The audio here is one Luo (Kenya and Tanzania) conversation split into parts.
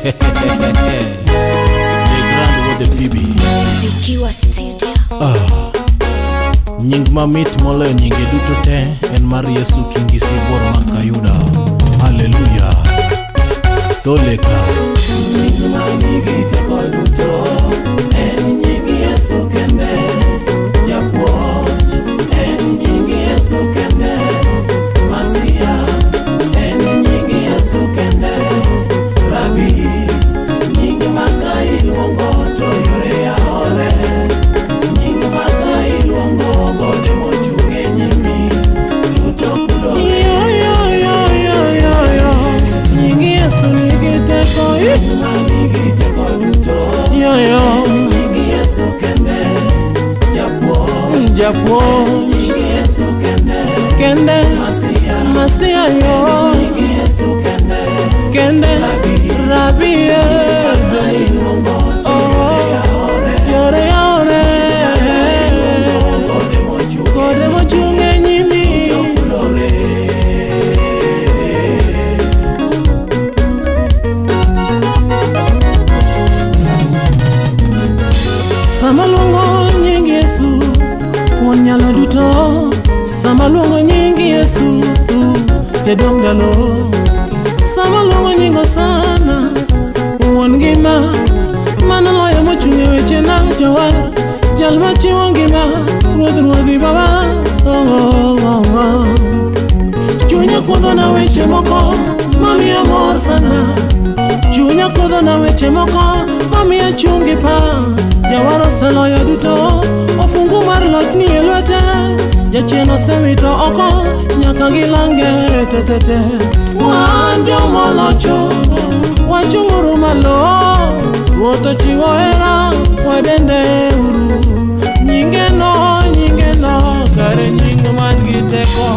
Grand with the Phoebe Ikiwa studio. Nying mamit moloyo nyinge duto te en mar Yesu Kingi Sibor Makayuda. Hallelujah. Toleka Nying manigi teko duto en nying Yesu kende. Japuonj en nying Yesu kende. Masia en nying Yesu kende. Rabi nying maka iluongo to yore yaore. Nying maka iluongo gode mochunge nyimi duto kulore. Nying Yesu nigi teko. Nying teko duto. Nying Yesu kende. Japuonj nying Yesu kende. Masia yo nying Yesu kende. Rabi yore yaore. Gode mochunge nyimi. Sama luongo nying Yesu won nyalo duto. Sama luongo nying Yesu tedong dalo. Sama luongo nying Osana won ngima mana loyo mochunge weche na jawar. Jal machiwo ngima ruodhi baba. Chunya kodho na weche moko mamiya mor sana. Chunya kodho na weche moko mamiya chungi pa. Jawar oseloyo duto, ofungu mar loch ni e lwete. Jachien osewito oko nyaka gilange tetete. Wan jomolocho wachung'uru malo. Ruoth ochiwo hera wadende uru. Nyingeno kare nying man gi teko.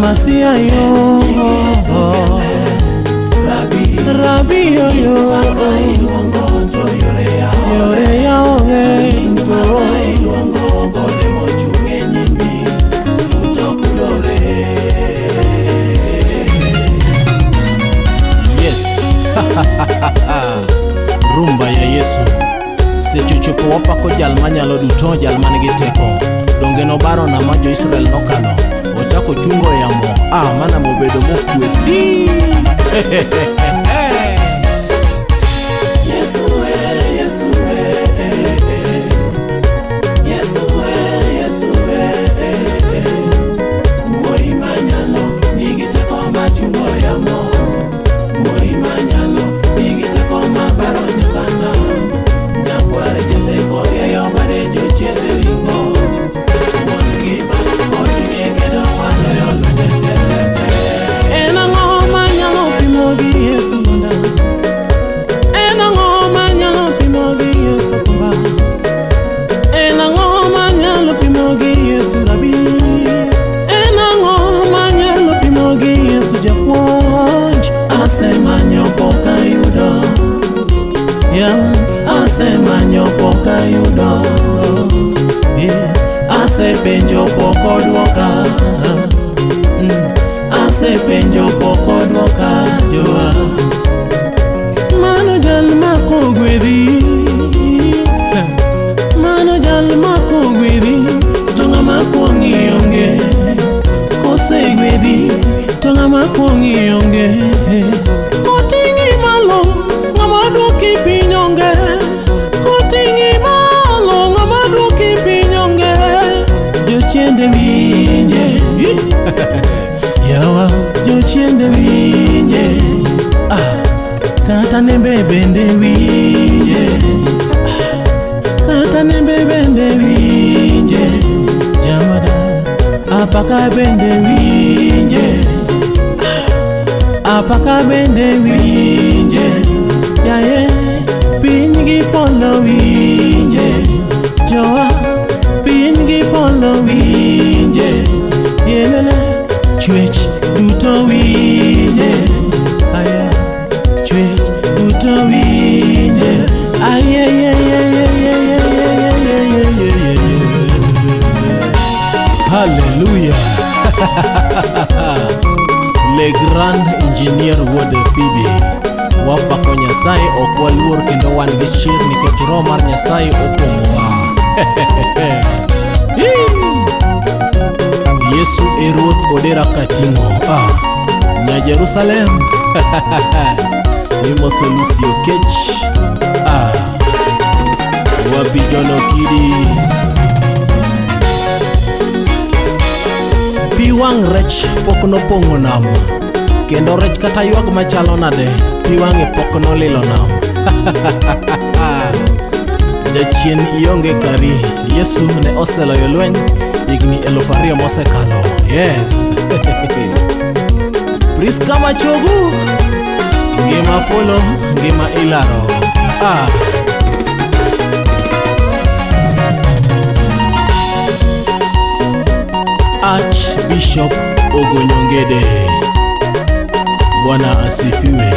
Masia yo Rabi yo yore yaore Yes. Rumba ya Yesu seche chopo wapako jal manyalo duto, jal manigi teko. Donge no baro na majo Israel nokano. Ochako chungo yamo mana mobedo mokwe di. Asemanyo poka yudo. Asepenjo poko duoka. Asepenjo poko duoka joa. Mano jal mako gwedhi. Mano jal mako gwedhi. To ng'ama kuong'i onge. Kose gwedhi to ng'ama kuong'i onge. Koting'i malo ng'ama duoki piny onge. Koting'i malo ng'ama duoki piny onge. Jochiende winje. Yawa jochiende winje. Kata nembe bende winje. Kata nembe bende winje. Jamada apaka bende winje. Apaka bende winje. Yaye piny gi polo winje. Joa piny gi polo winje. Yelele chwech duto winje. Aya chwech duto winje. Aye Injinia Wuode Phoebe. Wapako Nyasaye ok waluor kendo wan gi chir nikech roho mar Nyasaye opong'owa. Yesu e ruoth odera kating'o. Nya Jerusalem. Nimoso Lucio Kech. Wabijono kidi. Pi wang' rech pok nopong'o nam, kendo rech kata ywag machalo nade, pi wang'e pok nolilo nam. Jachien ionge kari, Yesu ne oseloyo lweny higni 2000 mosekalo. Yes. Priska Machogu, ngima polo, ngima ilaro. Archbishop Ogonyongede, Bwana asifiwe.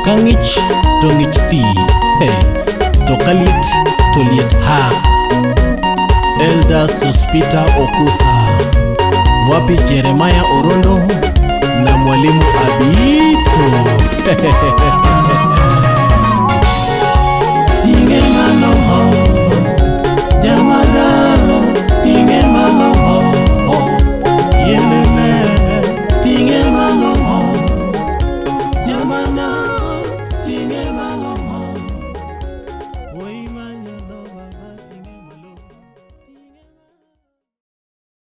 Kang'ich to ng'ich pi, to kaliet to liet ha. Elder Sospita Okusa, wapi Jeremiah Orondo na mwalimu Abito. Tinge mano